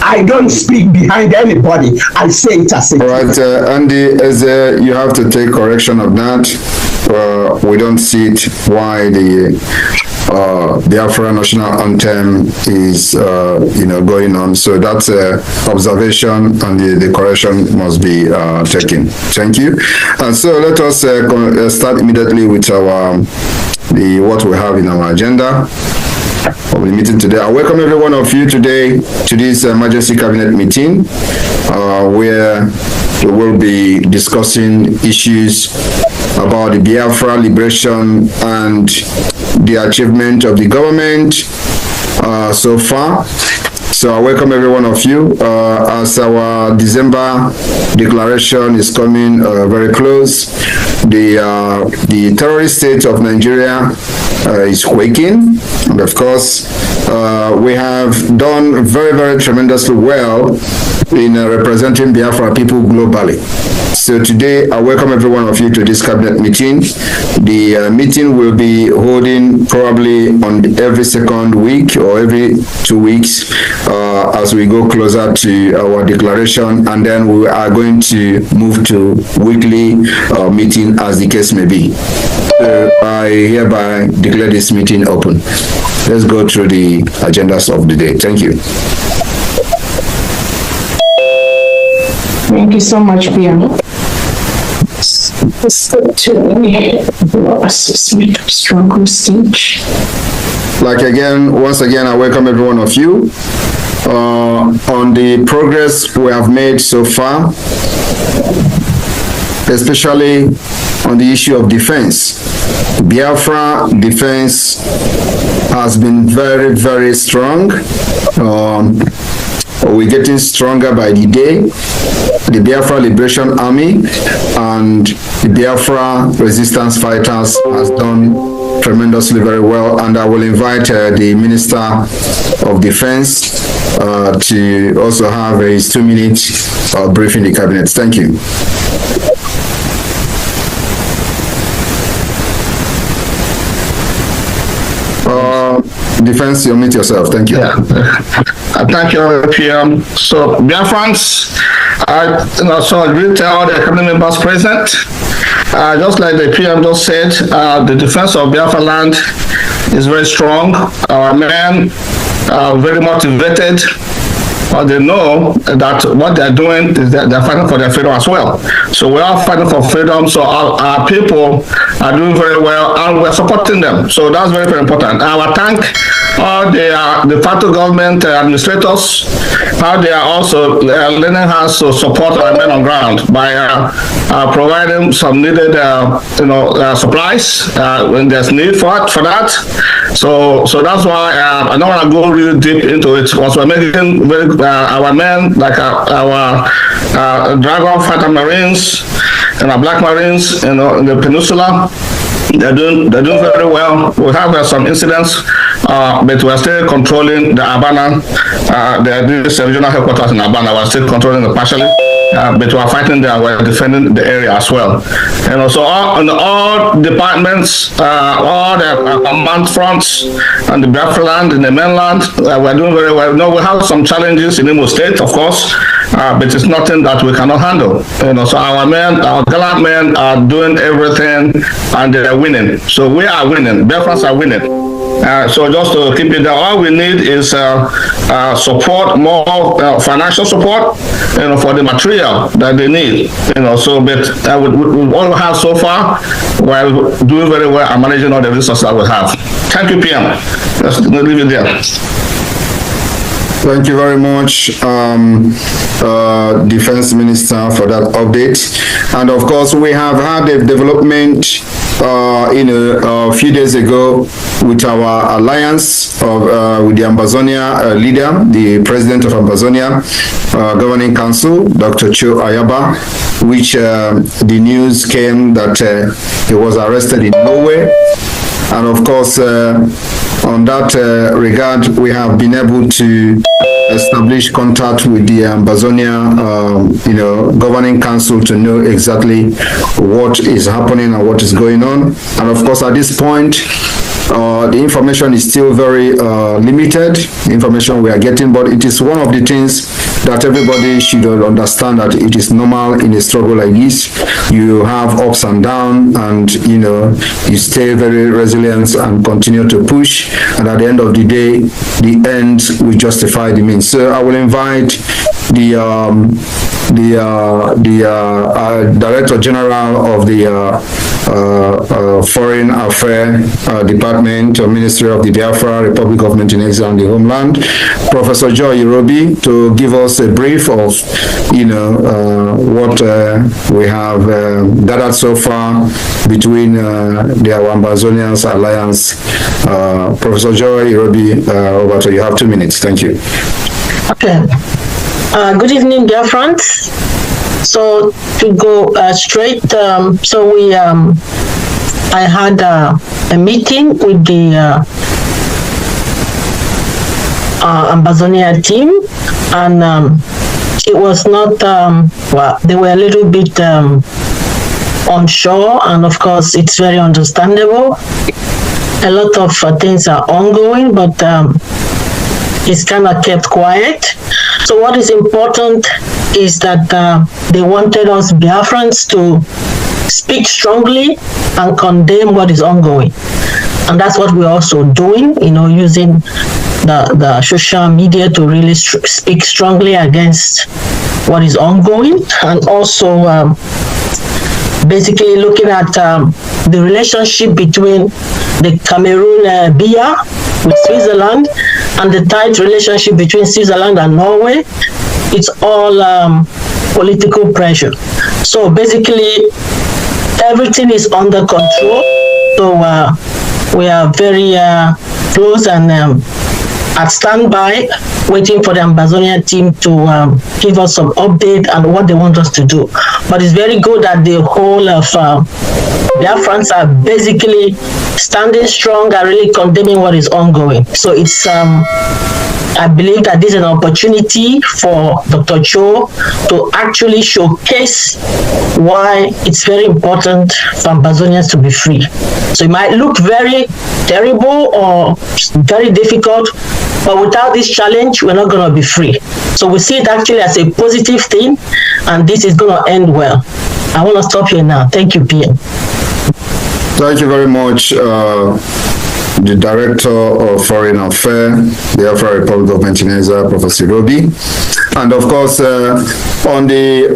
I don't speak behind anybody. I say it as it. All right, Andy, as you have to take correction of that. We don't see it why the Biafra national anthem is going on. So that's observation, and the correction must be taken. Thank you. And so let us start immediately with our what we have in our agenda of the meeting today. I welcome every one of you today to this emergency cabinet meeting, where we will be discussing issues about the Biafra liberation and the achievement of the government so far. So I welcome every one of you as our December declaration is coming very close. The terrorist state of Nigeria is quaking, and of course we have done very, very tremendously well in representing Biafra people globally. So today, I welcome every one of you to this cabinet meeting. The meeting will be holding probably on every second week or every 2 weeks as we go closer to our declaration, and then we are going to move to weekly meeting as the case may be. So I hereby declare this meeting open. Let's go through the agendas of the day. Thank you. Thank you so much, PM. Once again, I welcome every one of you on the progress we have made so far, especially on the issue of defense. Biafra defense has been very, very strong. We're getting stronger by the day. The Biafra Liberation Army and the Biafra resistance fighters has done tremendously very well, and I will invite the Minister of Defense to also have his 2-minute briefing the cabinet. Thank you. Defense, you mute yourself. Thank you. Yeah. Thank you, PM. So, Biafrans, so I greet all the cabinet members present. Just like the PM just said, the defense of Biafra land is very strong. Our men are very motivated. They know that what they're doing is that they're fighting for their freedom as well. So we are fighting for freedom. So our people are doing very well, and we're supporting them. So that's very, very important. I will thank all the federal government administrators, how they are also lending hands to support our men on ground by providing some needed supplies when there's need for that. So that's why I don't want to go really deep into it, because we're making our men, like our Dragon Fighter Marines and our Black Marines, in the peninsula. They're doing very well. We have some incidents, but we're still controlling the Abana. This regional headquarters in Abana. We're still controlling it partially, but we're fighting there. We're defending the area as well. So all departments, all the command fronts, and the Biafra land, in the mainland, we're doing very well. No, we have some challenges in Imo State, of course, but it's nothing that we cannot handle. So our men, our gallant men, are doing everything, and they're winning. So we are winning. Biafrans are winning. So just to keep it there, all we need is support, more financial support, for the material that they need. So but we all have so far, while doing very well and managing all the resources that we have. Thank you, PM. Let's leave it there. Thank you very much, Defense Minister, for that update. And of course, we have had a development, a few days ago with our alliance with the Ambazonia leader, the president of Ambazonia Governing Council, Dr. Cho Ayaba, which the news came that he was arrested in Norway. And of course, on that regard, we have been able to establish contact with the Ambazonia, Governing Council to know exactly what is happening and what is going on. And of course, at this point, The information is still very limited, information we are getting, but it is one of the things that everybody should understand, that it is normal in a struggle like this. You have ups and downs, and you stay very resilient and continue to push, and at the end of the day, the end will justify the means. So I will invite the Director General of the Foreign Affairs Department or Ministry of the Biafra Republic of Montenegro and the Homeland, Professor Joy Irobi, to give us a brief of what we have gathered so far between the Ambazonians Alliance. Professor Joy Irobi, over to you. You have 2 minutes. Thank you. Okay. Good evening, dear friends. So to go straight, I had a meeting with the Ambazonia team, and it was not, they were a little bit unsure, and of course it's very understandable. A lot of things are ongoing, but it's kind of kept quiet. So what is important is that they wanted us Biafrans to speak strongly and condemn what is ongoing. And that's what we're also doing, using the social media to really speak strongly against what is ongoing, and also basically looking at the relationship between the Cameroon BIA with Switzerland and the tight relationship between Switzerland and Norway. It's all political pressure. So basically, everything is under control. So we are very close and at standby, waiting for the Ambazonia team to give us some update on what they want us to do. But it's very good that the whole of Biafrans are basically standing strong and really condemning what is ongoing. So it's I believe that this is an opportunity for Dr. Cho to actually showcase why it's very important for Ambazonians to be free. So it might look very terrible or very difficult, but without this challenge, we're not going to be free. So we see it actually as a positive thing, and this is going to end well. I want to stop here now. Thank you, PM. Thank you very much, the Director of Foreign Affairs, the Biafra Republic of Montenegro, Professor Irobi, and of course on the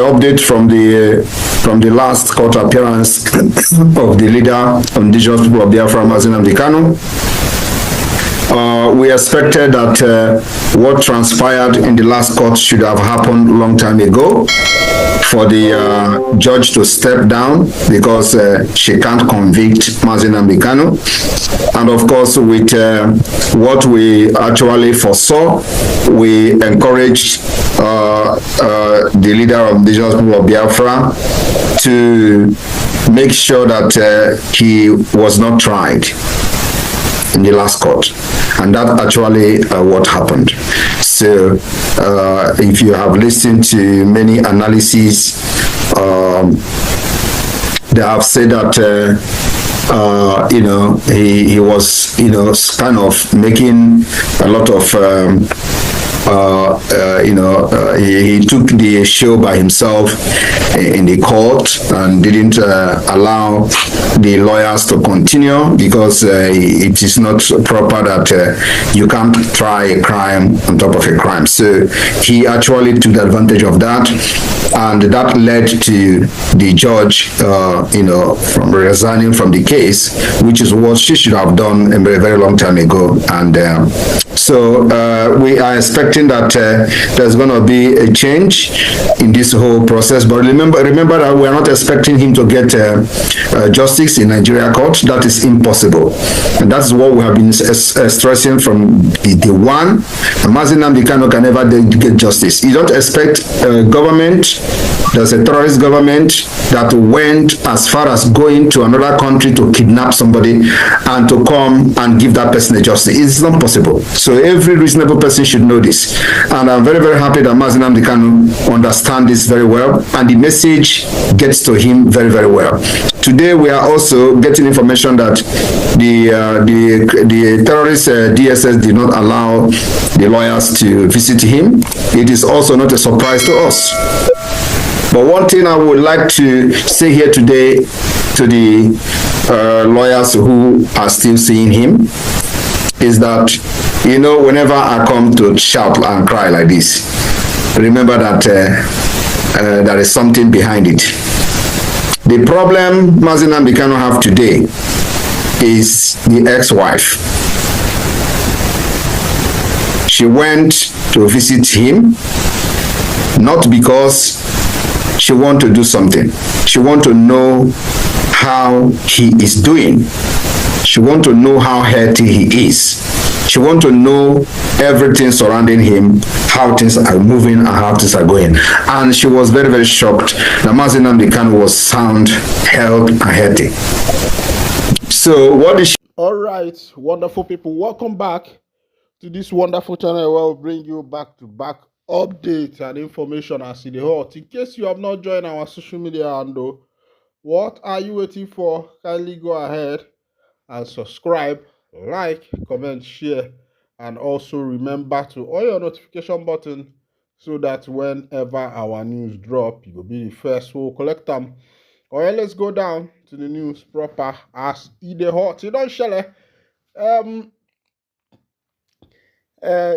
update from the last court appearance of the leader of indigenous people of Biafra, Ohanezendigbo. We expected that what transpired in the last court should have happened a long time ago, for the judge to step down because she can't convict Ohanezendigbo. And of course, with what we actually foresaw, we encouraged the leader of indigenous people of Biafra to make sure that he was not tried in the last court, and that actually what happened. So if you have listened to many analyses, they have said that he was kind of making a lot of he took the show by himself in the court and didn't allow the lawyers to continue, because it is not proper that you can't try a crime on top of a crime. So he actually took advantage of that, and that led to the judge from resigning from the case, which is what she should have done a very, very long time ago. And so we are expecting that there's going to be a change in this whole process. But remember that we are not expecting him to get justice in Nigeria court. That is impossible, and that's what we have been stressing from the one. Ohanezendigbo can never get justice. You don't expect government There's a terrorist government that went as far as going to another country to kidnap somebody and to come and give that person a justice. It's not possible. So every reasonable person should know this. And I'm very, very happy that Mazi Nnamdi Kanu understands this very well, and the message gets to him very, very well. Today, we are also getting information that the terrorist DSS did not allow the lawyers to visit him. It is also not a surprise to us. But one thing I would like to say here today to the lawyers who are still seeing him is that, you know, whenever I come to shout and cry like this, remember that there is something behind it. The problem Mazi Nnamdi Kanu have today is the ex-wife. She went to visit him, not because she wants to do something. She wants to know how he is doing. She wants to know how healthy he is. She wants to know everything surrounding him, how things are moving and how things are going. And she was very, very shocked that Mazi Nnamdi Kanu was sound, healthy, and healthy. So what is she? All right, wonderful people, welcome back to this wonderful channel where we'll bring you back-to-back updates and information as in the hot. In case you have not joined our social media handle, what are you waiting for? Kindly go ahead and subscribe, like, comment, share, and also remember to on your notification button so that whenever our news drop, you will be the first to collect them. All right, let's go down to the news proper as it hot. You don't share.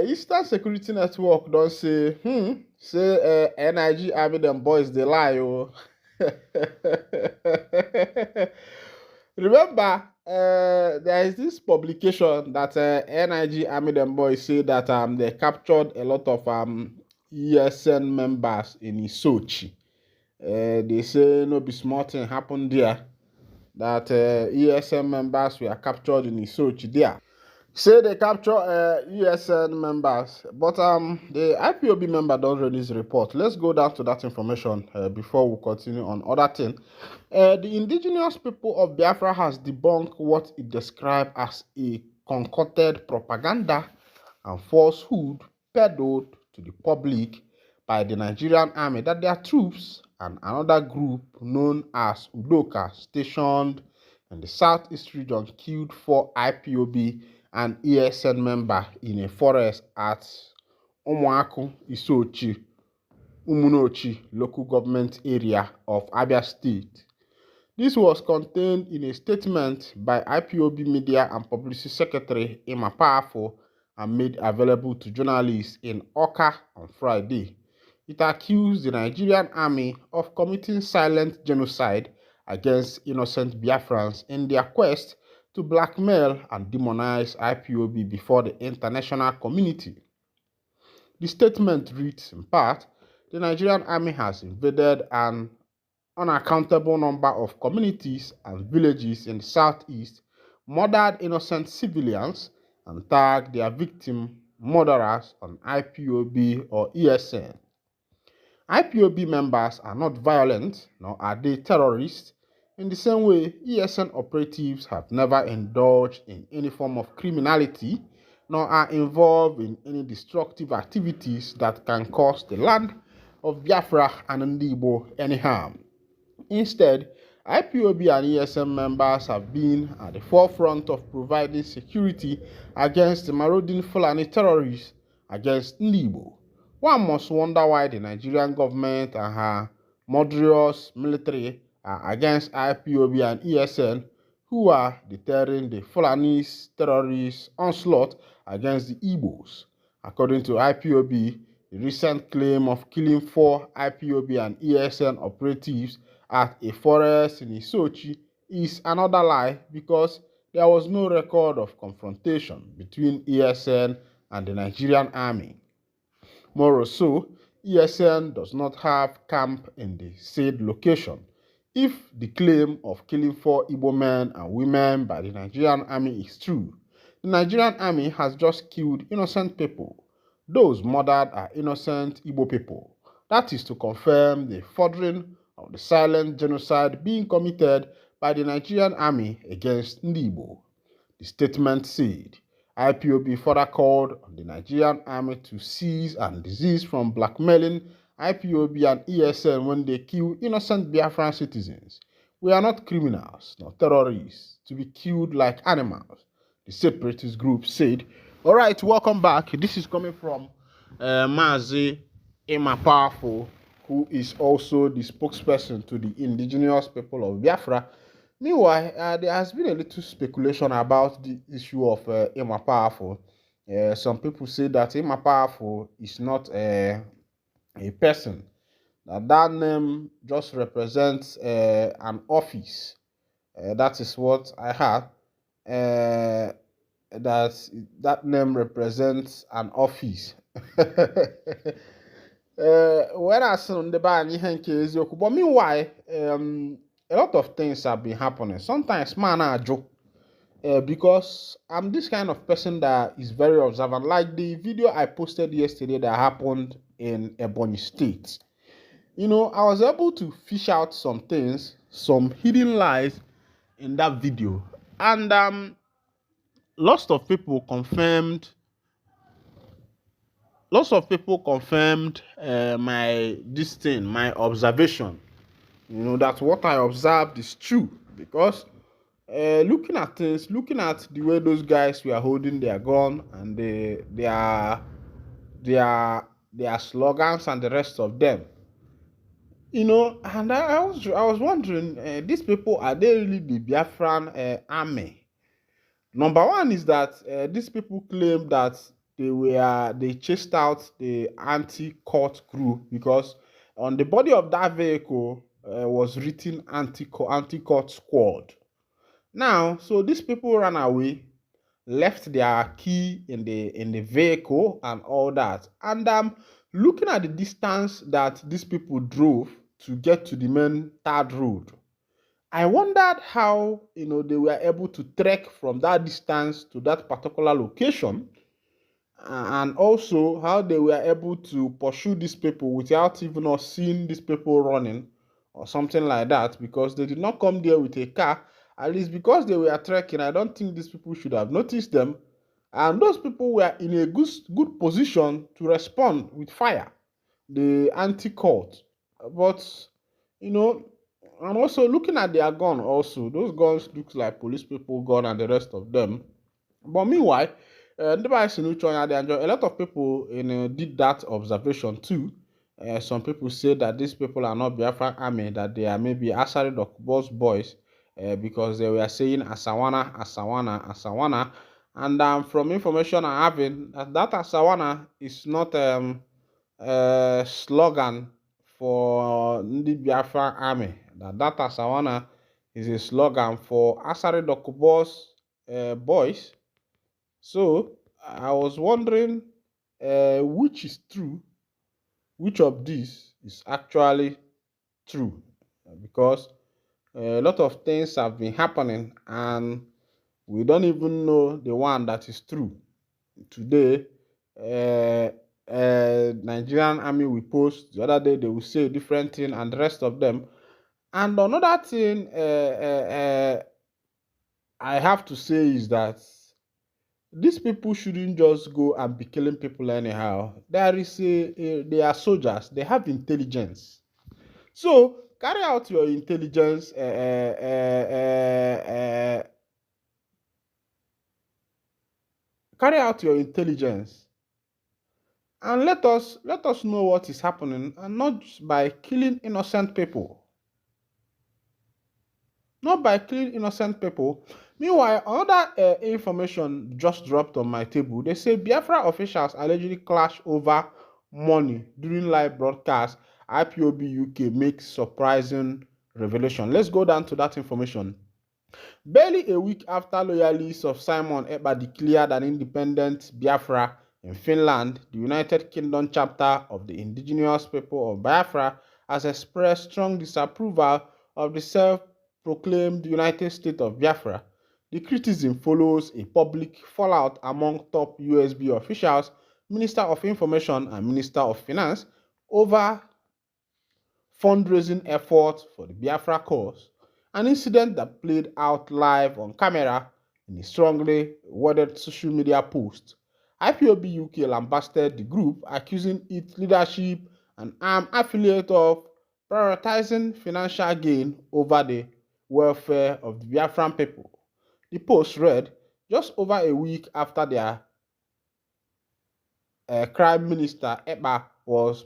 Eastern Security Network don't say, NIG Army them boys they lie. Oh. Remember, there is this publication that NIG Army them boys say that they captured a lot of ESN members in Isochi. They say no be small thing happened there, that ESN members were captured in Isochi there. Say they capture ESN members, but the IPOB member don't release a report. Let's go down to that information before we continue on other things. The indigenous people of Biafra has debunked what it described as a concocted propaganda and falsehood peddled to the public by the Nigerian army that their troops and another group known as Udoka stationed in the southeast region killed 4 IPOB and ESN member in a forest at Umuaku Isochi, Umunochi local government area of Abia State. This was contained in a statement by IPOB Media and Publicity Secretary Emma Powerful and made available to journalists in Oka on Friday. It accused the Nigerian army of committing silent genocide against innocent Biafrans in their quest to blackmail and demonize IPOB before the international community. The statement reads in part, the Nigerian army has invaded an unaccountable number of communities and villages in the southeast, murdered innocent civilians, and tagged their victim murderers on IPOB or ESN. IPOB members are not violent, nor are they terrorists. In the same way, ESN operatives have never indulged in any form of criminality, nor are involved in any destructive activities that can cause the land of Biafra and Ndigbo any harm. Instead, IPOB and ESN members have been at the forefront of providing security against the marauding Fulani terrorists against Ndigbo. One must wonder why the Nigerian government and her murderous military are against IPOB and ESN, who are deterring the Fulani's terrorist onslaught against the Igbos. According to IPOB, the recent claim of killing 4 IPOB and ESN operatives at a forest in Isochi is another lie because there was no record of confrontation between ESN and the Nigerian army. More so, ESN does not have camp in the said location. If the claim of killing 4 Igbo men and women by the Nigerian army is true, the Nigerian army has just killed innocent people. Those murdered are innocent Igbo people, That is to confirm the furthering of the silent genocide being committed by the Nigerian army against Ndigbo. The statement said IPOB further called on the Nigerian army to cease and desist from blackmailing IPOB and ESN when they kill innocent Biafran citizens. We are not criminals nor terrorists to be killed like animals, the separatist group said. All right, welcome back. This is coming from Mazi Emma Powerful, who is also the spokesperson to the indigenous people of Biafra. Meanwhile, there has been a little speculation about the issue of Emma Powerful. Some people say that Emma Powerful is not a person. That name just represents an office. That is what I heard. That name represents an office. Whereas on the ban, but meanwhile, a lot of things have been happening. Sometimes, man, I joke because I'm this kind of person that is very observant. Like the video I posted yesterday that happened in Ebonyi State. I was able to fish out some things, some hidden lies in that video, and lots of people confirmed my observation. That what I observed is true, because looking at things, looking at the way those guys were holding their gun and their slogans and the rest of them, and I was wondering, these people, are they really the Biafran army? Number one is that these people claim that they chased out the anti-court crew, because on the body of that vehicle was written anti-court squad. Now, so these people ran away, left their key in the vehicle and all that. And looking at the distance that these people drove to get to the main third road, I wondered how they were able to trek from that distance to that particular location, and also how they were able to pursue these people without even us seeing these people running or something like that, because they did not come there with a car. At least because they were trekking, I don't think these people should have noticed them, and those people were in a good position to respond with fire, the anti-court. But and also looking at their gun, also those guns look like police people gun and the rest of them. But meanwhile, a lot of people did that observation too. Some people say that these people are not Biafran army, that they are maybe Asari boys, because they were saying Asawana, Asawana, Asawana. And from information I have, that Asawana is not a slogan for the Biafra army. That Asawana is a slogan for Asari boys. So I was wondering which is true, which of these is actually true, because a lot of things have been happening and we don't even know the one that is true. Today, Nigerian army will post, the other day they will say a different thing and the rest of them. And another thing I have to say is that these people shouldn't just go and be killing people anyhow. They are soldiers. They have intelligence. So carry out your intelligence. Carry out your intelligence, and let us know what is happening, and not by killing innocent people. Not by killing innocent people. Meanwhile, another information just dropped on my table. They say Biafra officials allegedly clash over money during live broadcast. IPOB UK makes surprising revelation. Let's go down to that information. Barely a week after loyalists of Simon Ekpa declared an independent Biafra in Finland, the United Kingdom chapter of the indigenous people of Biafra has expressed strong disapproval of the self-proclaimed United States of Biafra. The criticism follows a public fallout among top USB officials, Minister of Information and Minister of Finance, over fundraising effort for the Biafra cause, an incident that played out live on camera in a strongly worded social media post. IPOB UK lambasted the group, accusing its leadership and armed affiliate of prioritizing financial gain over the welfare of the Biafran people. The post read, just over a week after their Prime Minister Ekpa was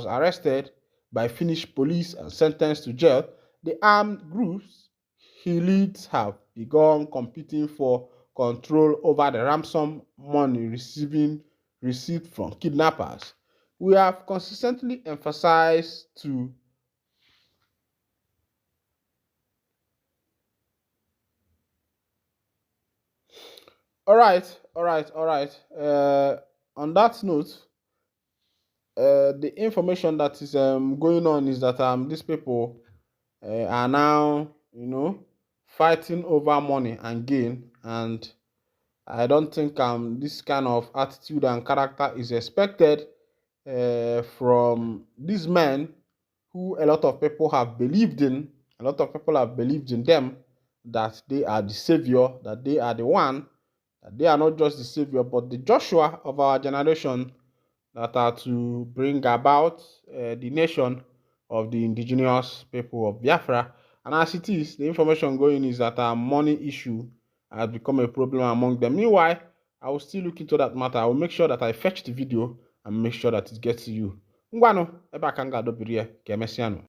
arrested by Finnish police and sentenced to jail, the armed groups he leads have begun competing for control over the ransom money received from kidnappers. We have consistently emphasized to all right. On that note, the information that is going on is that these people are now, fighting over money and gain, and I don't think this kind of attitude and character is expected from these men who a lot of people have believed in. A lot of people have believed in them, that they are the savior, that they are the one, that they are not just the savior, but the Joshua of our generation, that are to bring about the nation of the indigenous people of Biafra. And as it is, the information going is that our money issue has become a problem among them. Meanwhile, I will still look into that matter. I will make sure that I fetch the video and make sure that it gets to you. Ngwano, ebe a ka m ga-adọbiri ya, ka emesịa nụ.